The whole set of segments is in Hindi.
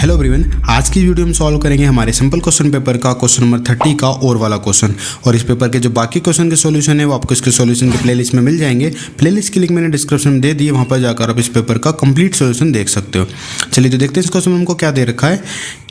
हेलो एवरीवन, आज की वीडियो में सॉल्व करेंगे हमारे सिंपल क्वेश्चन पेपर का क्वेश्चन नंबर 30 का और वाला क्वेश्चन। और इस पेपर के जो बाकी क्वेश्चन के सॉल्यूशन है वो आपको इसके सॉल्यूशन के प्लेलिस्ट में मिल जाएंगे। प्लेलिस्ट की लिंक मैंने डिस्क्रिप्शन में दे दी है, वहाँ पर जाकर आप इस पेपर का कंप्लीट सॉल्यूशन देख सकते हो। चलिए तो देखते हैं इस क्वेश्चन में हमको क्या दे रखा है।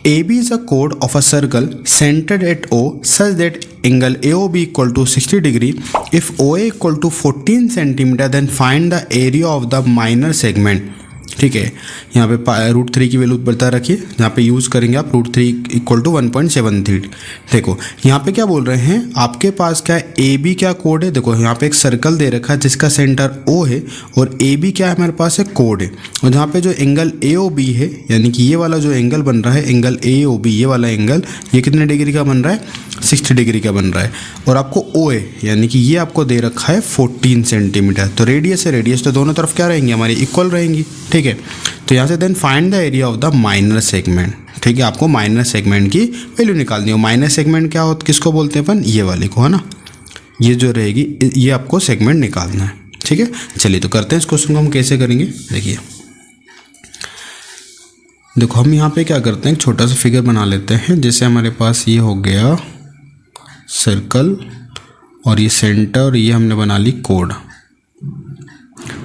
AB is a chord of a circle centered at O such that angle AOB equal to 60 degree. If OA equal to 14 centimeter, then find the area of the minor segment. ठीक है, यहाँ पे √3 की वैल्यू बता रखिए, यहाँ पे यूज़ करेंगे आप √3 इक्वल टू 1.73। देखो यहाँ पे क्या बोल रहे हैं, आपके पास क्या है, AB क्या कोड है। देखो यहाँ पे एक सर्कल दे रखा है जिसका सेंटर O है और AB क्या है हमारे पास है, कोड है। और जहाँ पे जो एंगल AOB है, यानी कि ये वाला जो एंगल बन रहा है एंगल AOB, ये वाला एंगल ये कितने डिग्री का बन रहा है, 60 डिग्री का बन रहा है। और आपको OA यानी कि ये आपको दे रखा है 14 सेंटीमीटर। तो रेडियस है, रेडियस तो दोनों तरफ क्या रहेंगी, हमारी इक्वल रहेंगी। ठीक है, तो यहाँ से then find the area of the minor segment. ठीक है, आपको माइनर सेगमेंट की वैल्यू निकालनी हो। माइनर सेगमेंट क्या होता, किसको बोलते हैं अपन, ये वाले को, है ना। ये जो रहेगी ये आपको सेगमेंट निकालना है। ठीक है, चलिए तो करते हैं इस क्वेश्चन को हम कैसे करेंगे। देखिए देखो हम यहाँ पे क्या करते हैं, एक छोटा सा फिगर बना लेते हैं। जैसे हमारे पास ये हो गया सर्कल और ये सेंटर और ये हमने बना ली कोड।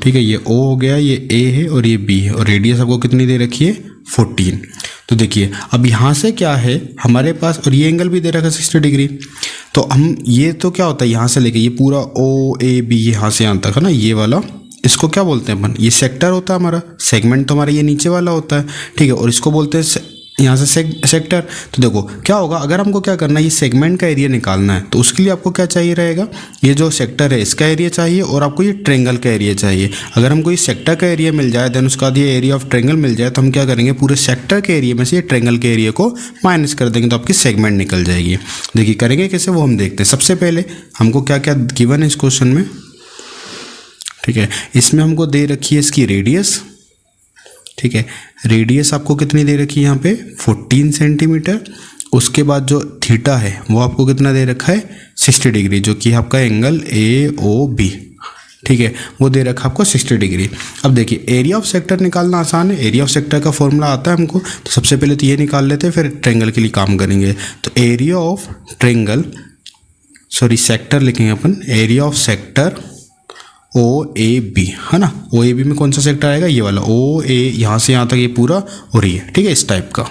ठीक है, ये O हो गया, ये A है और ये B है। और रेडियस आपको कितनी दे रखी है, 14। तो देखिए अब यहाँ से क्या है हमारे पास, और ये एंगल भी दे रखा है 60 डिग्री। तो हम ये तो क्या होता है, यहाँ से लेके ये पूरा OAB यहाँ से यहाँ तक है ना, ये वाला इसको क्या बोलते हैं अपन, ये सेक्टर होता है हमारा। सेगमेंट तो हमारा ये नीचे वाला होता है। ठीक है, और इसको बोलते हैं यहाँ से सेक्टर। तो देखो क्या होगा, अगर हमको क्या करना है, ये सेगमेंट का एरिया निकालना है तो उसके लिए आपको क्या चाहिए रहेगा, ये जो सेक्टर है इसका एरिया चाहिए और आपको ये ट्रेंगल का एरिया चाहिए। अगर हमको ये सेक्टर का एरिया मिल जाए देन उसका ये एरिया ऑफ ट्रेंगल मिल जाए, तो हम क्या करेंगे, पूरे सेक्टर के एरिया में से ये ट्रेंगल के एरिया को माइनस कर देंगे तो आपकी सेगमेंट निकल जाएगी। देखिए करेंगे कैसे वो हम देखते हैं। सबसे पहले हमको क्या क्या गिवन है इस क्वेश्चन में। ठीक है, इसमें हमको दे रखी है इसकी रेडियस। ठीक है, रेडियस आपको कितनी दे रखी है यहाँ पे, 14 सेंटीमीटर। उसके बाद जो थीटा है वो आपको कितना दे रखा है, 60 डिग्री, जो कि आपका एंगल AOB। ठीक है, वो दे रखा है आपको 60 डिग्री। अब देखिए एरिया ऑफ सेक्टर निकालना आसान है। एरिया ऑफ सेक्टर का फॉर्मूला आता है हमको, तो सबसे पहले तो ये निकाल लेते हैं, फिर ट्रेंगल के लिए काम करेंगे। तो area of triangle, sorry sector लिखेंगे अपन, एरिया ऑफ सेक्टर OAB, है ना। OAB में कौन सा सेक्टर आएगा, ये वाला OA, यहाँ से यहाँ तक ये पूरा और ये, ठीक है, इस टाइप का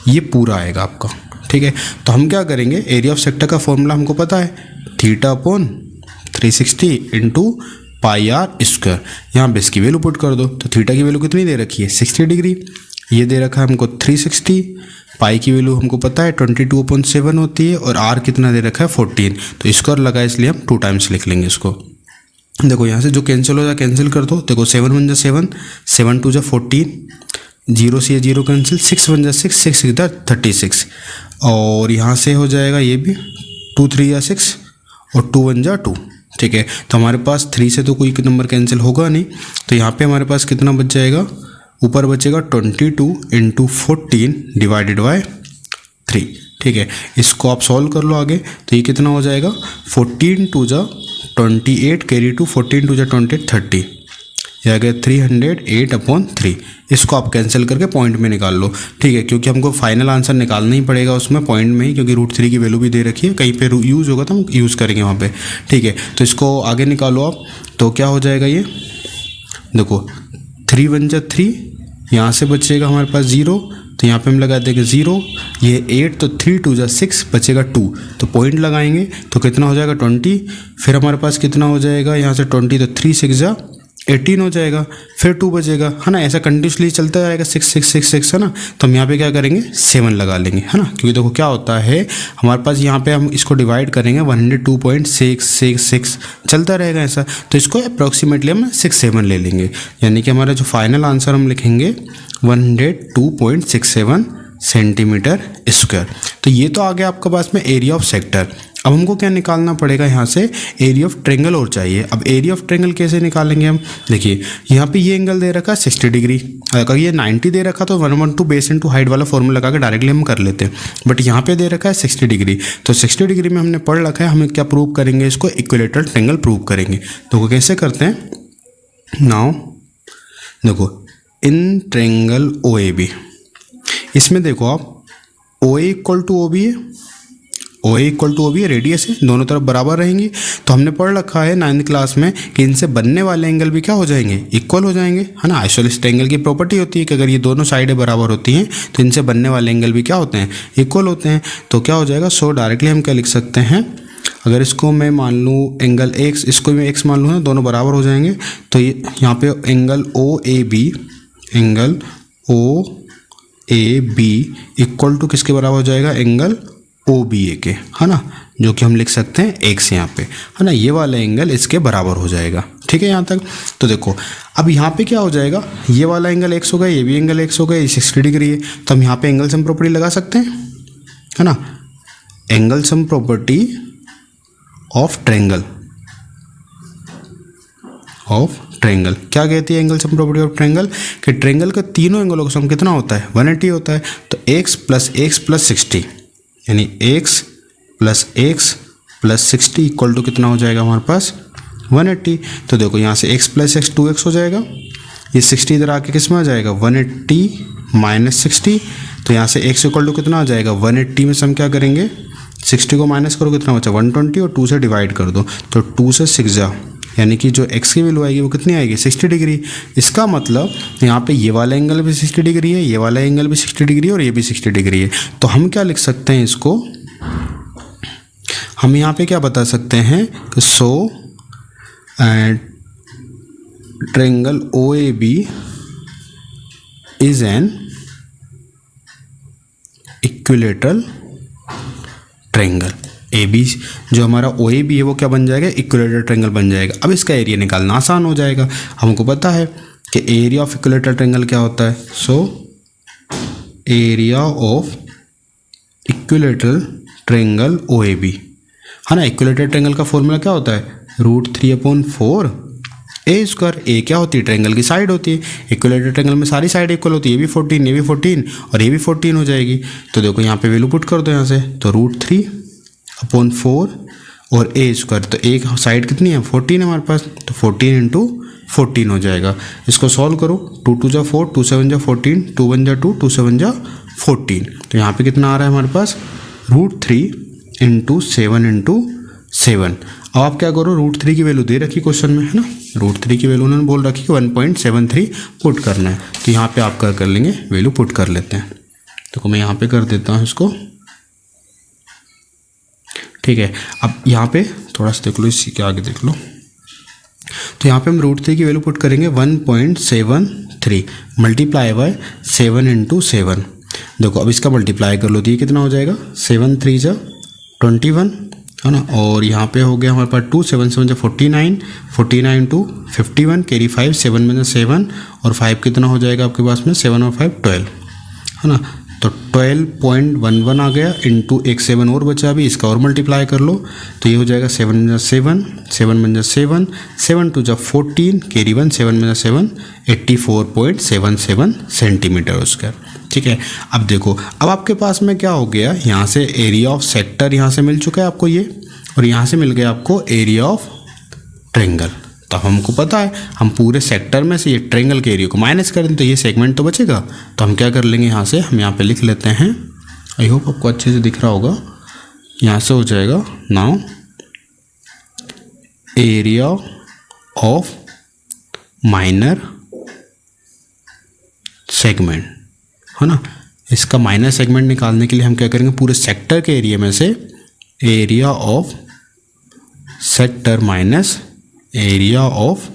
ये पूरा आएगा आपका। ठीक है, तो हम क्या करेंगे, एरिया ऑफ सेक्टर का फॉर्मूला हमको पता है, θ/360 इंटू πr²। यहाँ बेस की वैल्यू पुट कर दो। तो थीटा की वैल्यू कितनी दे रखी है, 60 डिग्री। ये दे रखा है हमको 360। पाई की वैल्यू हमको पता है 22/7 होती है और r कितना दे रखा है, 14। तो स्क्वायर लगा इसलिए हम 2 टाइम्स लिख लेंगे इसको। देखो यहाँ से जो कैंसिल हो जाए कैंसिल कर दो। देखो 7 1 जा 7, 7 2 जा 14, 0 से 0 कैंसिल, 6 1 जा 6, 6 6 जा 36। और यहाँ से हो जाएगा ये भी 2 3 जा 6 और 2 1 जा 2। ठीक है, तो हमारे पास 3 से तो कोई नंबर कैंसिल होगा नहीं। तो यहाँ पे हमारे पास कितना बच जाएगा, ऊपर बचेगा 22 इंटू 14 डिवाइडेड बाय 3। ठीक है, इसको आप सॉल्व कर लो आगे। तो ये कितना हो जाएगा, 14 2 जा 28 कैरी टू 14 2 जा 28 30, यह आ गया 308/3। इसको आप कैंसिल करके पॉइंट में निकाल लो। ठीक है, क्योंकि हमको फाइनल आंसर निकालना ही पड़ेगा उसमें पॉइंट में ही, क्योंकि √3 की वैल्यू भी दे रखी है, कहीं पे यूज़ होगा तो हम यूज़ करेंगे वहाँ पे। ठीक है, तो इसको आगे निकालो आप। तो क्या हो जाएगा, ये देखो 3 1 जा 3, यहाँ से बचेगा हमारे पास 0, तो यहाँ पे हम लगा देंगे 0। ये 8, तो 3 2 जा 6, बचेगा 2, तो पॉइंट लगाएंगे तो कितना हो जाएगा 20। फिर हमारे पास कितना हो जाएगा, यहाँ से 20, तो 3 6 जा 18 हो जाएगा, फिर 2 बचेगा, है ना। ऐसा कंटिन्यूसली चलता जाएगा, 6 6 6 6, है ना। तो हम यहाँ पे क्या करेंगे, 7 लगा लेंगे, है ना। क्योंकि देखो क्या होता है हमारे पास यहाँ पे, हम इसको डिवाइड करेंगे 102.666 चलता रहेगा ऐसा। तो इसको अप्रॉक्सीमेटली हम 6 7 ले लेंगे, यानी कि हमारा जो फाइनल आंसर हम लिखेंगे 102.67 सेंटीमीटर स्क्वायर। तो ये तो आ गया आपके पास में एरिया ऑफ सेक्टर। अब हमको क्या निकालना पड़ेगा, यहाँ से एरिया ऑफ ट्रेंगल और चाहिए। अब एरिया ऑफ ट्रेंगल कैसे निकालेंगे हम, देखिए यहाँ पे ये एंगल दे रखा है 60 डिग्री। अगर ये 90 दे रखा तो 1/2 बेस इंटू हाइट वाला फॉर्मूला लगा के डायरेक्टली हम कर लेते हैं, बट यहाँ पे दे रखा है 60 डिग्री। तो 60 डिग्री में हमने पढ़ रखा है, हमें क्या प्रूव करेंगे, इसको इक्विलेटरल ट्रेंगल प्रूव करेंगे। तो कैसे करते हैं, नाउ देखो इन ट्रेंगल OAB इसमें देखो आप ओ ए इक्वल टू ओ बी है, ओ ए इक्वल टू ओ बी है, रेडियस है, दोनों तरफ बराबर रहेंगी। तो हमने पढ़ रखा है 9th क्लास में कि इनसे बनने वाले एंगल भी क्या हो जाएंगे, इक्वल हो जाएंगे, है ना। आइसोसेलेस ट्रायंगल की प्रॉपर्टी होती है कि अगर ये दोनों साइडें बराबर होती हैं तो इनसे बनने वाले एंगल भी क्या होते हैं, इक्वल होते हैं। तो क्या हो जाएगा, सो डायरेक्टली हम क्या लिख सकते हैं, अगर इसको मैं मान लूँ एंगल एक्स, इसको मैं एक्स मान लूँ ना, दोनों बराबर हो जाएंगे। तो ये यहाँ पे angle O A B, angle O A B equal to किसके बराबर हो जाएगा, एंगल ओ बी ए के, है ना, जो कि हम लिख सकते हैं एक्स यहाँ पे, है ना। ये वाला एंगल इसके बराबर हो जाएगा, ठीक है यहाँ तक। तो देखो अब यहाँ पे क्या हो जाएगा, ये वाला एंगल एक्स होगा, ये भी एंगल एक्स होगा, ये 60 डिग्री है। तो हम यहाँ पे एंगल सम प्रॉपर्टी लगा सकते हैं, है ना। Angle sum property of triangle, क्या कहती है angle sum property of triangle, कि ट्रायंगल का तीनों एंगलों का सम कितना होता है, 180 होता है। तो x प्लस 60 यानी x प्लस 60 इक्वल टू कितना हो जाएगा हमारे पास 180। तो देखो यहाँ से x प्लस एक्स 2x हो जाएगा, ये 60 इधर आके किस में आ जाएगा 180 माइनस 60। तो यहाँ से x इक्वल टू कितना हो जाएगा 180 में से हम क्या करेंगे 60 को माइनस करो, कितना बचा 120 और 2 से डिवाइड कर दो। तो 2 से 6 जा, यानी कि जो x की वैल्यू आएगी वो कितनी आएगी 60 डिग्री। इसका मतलब यहाँ पे ये वाला एंगल भी 60 डिग्री है, ये वाला एंगल भी 60 डिग्री और ये भी 60 डिग्री है। तो हम क्या लिख सकते हैं इसको, हम यहाँ पे क्या बता सकते हैं कि so triangle O A B is an equilateral triangle. A B जो हमारा ओ ए बी है वो क्या बन जाएगा, इक्विलेटरल ट्रायंगल बन जाएगा। अब इसका एरिया निकालना आसान हो जाएगा, हमको पता है कि एरिया ऑफ इक्विलेटरल ट्रायंगल क्या होता है। So area of equilateral triangle O A B, है ना। इक्विलेटरल ट्रायंगल का फॉर्मूला क्या होता है, √3/4 ए स्क्वायर। ए क्या होती है, ट्रायंगल की साइड होती है। इक्विलेटरल ट्रायंगल में सारी साइड इक्वल होती है, ये भी 14, ये भी 14 और ये भी 14 हो जाएगी। तो देखो यहाँ पे वैल्यू पुट कर दो यहाँ से, तो √3/4 और ए स्क्वायर। तो एक साइड कितनी है 14 है हमारे पास, तो 14 × 14 हो जाएगा। इसको सॉल्व करो, 2 × 2 = 4, 2 × 7 = 14, 2 × 1 = 2, 2 × 7 = 14। तो यहाँ पे कितना आ रहा है हमारे पास √3 × 7 × 7। अब आप क्या करो, √3 की वैल्यू दे रखी क्वेश्चन में, है ना। √3 की वैल्यू उन्होंने बोल रखी कि 1.73 पुट करना है। तो यहाँ पे आप कर लेंगे, वैल्यू पुट कर लेते हैं। तो मैं यहाँ पे कर देता हूँ इसको, ठीक है। अब यहाँ पे थोड़ा सा देख लो, इसी के आगे देख लो। तो यहाँ पे हम √3 की वैल्यू पुट करेंगे 1.73 मल्टीप्लाई बाय 7 × 7। देखो अब इसका मल्टीप्लाई कर लो तो ये कितना हो जाएगा 7 × 3 = 21, है ना। और यहाँ पे हो गया हमारे पास 2, 7 × 7 = 49, 49 × 51 कैरी 5, 7 में 7 और 5 कितना हो जाएगा आपके पास में 7 और 5 12, है ना। तो 12.11 आ गया, इंटू एक 7 और बचा अभी, इसका और मल्टीप्लाई कर लो तो ये हो जाएगा 7 में 7, 7 में 7, 7 2 = 14 कैरी 1, 7 में 7 84.77 सेंटीमीटर स्क्वायर, ठीक है। अब देखो अब आपके पास में क्या हो गया, यहाँ से एरिया ऑफ सेक्टर यहाँ से मिल चुका है आपको ये, और यहाँ से मिल गया आपको एरिया ऑफ ट्रायंगल। तो हमको पता है हम पूरे सेक्टर में से ये ट्रायंगल के एरिया को माइनस कर दें तो ये सेगमेंट तो बचेगा। तो हम क्या कर लेंगे, यहाँ से हम यहाँ पे लिख लेते हैं, आई होप आपको अच्छे से दिख रहा होगा। यहाँ से हो जाएगा now area of minor segment, है ना। इसका माइनर सेगमेंट निकालने के लिए हम क्या करेंगे, पूरे सेक्टर के एरिया में से area of sector minus area of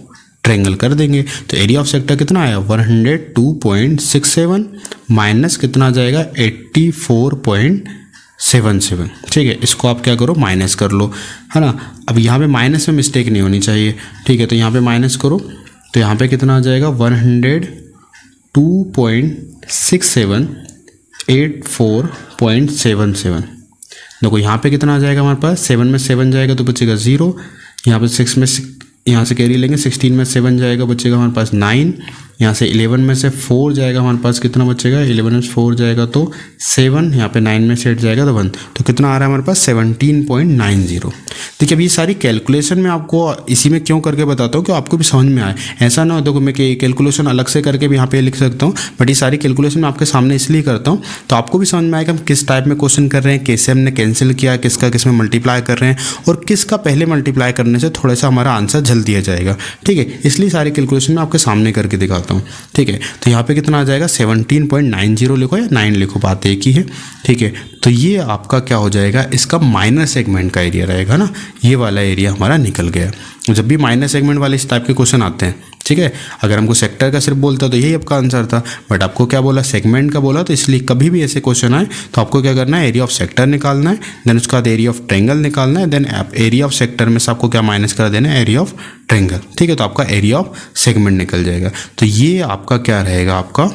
triangle कर देंगे। तो एरिया ऑफ सेक्टर कितना आया 102.67 माइनस कितना आ जाएगा 84.77, ठीक है। इसको आप क्या करो माइनस कर लो, है ना। अब यहाँ पे माइनस में मिस्टेक नहीं होनी चाहिए, ठीक है। तो यहाँ पे माइनस करो तो यहाँ पे कितना आ जाएगा 102.67 84.77। देखो यहाँ पे कितना आ जाएगा हमारे पास, 7 में 7 जाएगा तो बचेगा 0, यहाँ पे 6 में यहाँ से कैरी लेंगे, 16 में 7 जाएगा बचेगा हमारे पास 9, यहाँ से 11 में से 4 जाएगा, हमारे पास कितना बचेगा, 11 में से 4 जाएगा तो 7, यहाँ पे 9 में से 8 जाएगा तो 1, तो कितना आ रहा है हमारे पास 17.90। देखिए अब ये सारी कैलकुलेशन मैं आपको इसी में क्यों करके बताता हूँ कि आपको भी समझ में आए। ऐसा ना हो देखो मैं कि कैलकुलेशन अलग से करके भी यहाँ पे लिख सकता हूँ, बट ये सारी कैलकुलेशन मैं आपके सामने इसलिए करता हूँ तो आपको भी समझ में आएगा हम किस टाइप में क्वेश्चन कर रहे हैं, कैसे हमने कैंसिल किया, किसका किस में मल्टीप्लाई कर रहे हैं और किसका पहले मल्टीप्लाई करने से थोड़ा सा हमारा आंसर जल्दी आ जाएगा। ठीक है, इसलिए सारी कैलकुलेशन मैं आपके सामने करके दिखाता हूँ। ठीक है, तो यहाँ पे कितना आ जाएगा 17.90 लिखो या 9 लिखो, बात एक ही है। ठीक है, तो ये आपका क्या हो जाएगा, इसका माइनर सेगमेंट का एरिया रहेगा ना, ये वाला एरिया हमारा निकल गया। जब भी माइनर सेगमेंट वाले इस टाइप के क्वेश्चन आते हैं, ठीक है, अगर हमको सेक्टर का सिर्फ बोलता तो यही आपका आंसर था, बट आपको क्या बोला, सेगमेंट का बोला, तो इसलिए कभी भी ऐसे क्वेश्चन आए तो आपको क्या करना है, एरिया ऑफ सेक्टर निकालना है, देन उसके बाद एरिया ऑफ ट्रायंगल निकालना है, देन एरिया ऑफ सेक्टर में से आपको क्या माइनस कर देना है, एरिया ऑफ ट्रायंगल। ठीक है, तो आपका एरिया ऑफ सेगमेंट निकल जाएगा। तो ये आपका क्या रहेगा, आपका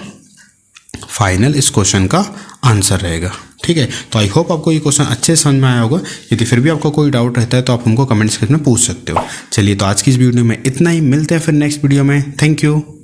फाइनल इस क्वेश्चन का आंसर रहेगा। ठीक है, तो आई होप आपको ये क्वेश्चन अच्छे से समझ में आया होगा। यदि फिर भी आपको कोई डाउट रहता है तो आप हमको कमेंट सेक्शन में पूछ सकते हो। चलिए, तो आज की इस वीडियो में इतना ही, मिलते हैं फिर नेक्स्ट वीडियो में। Thank you.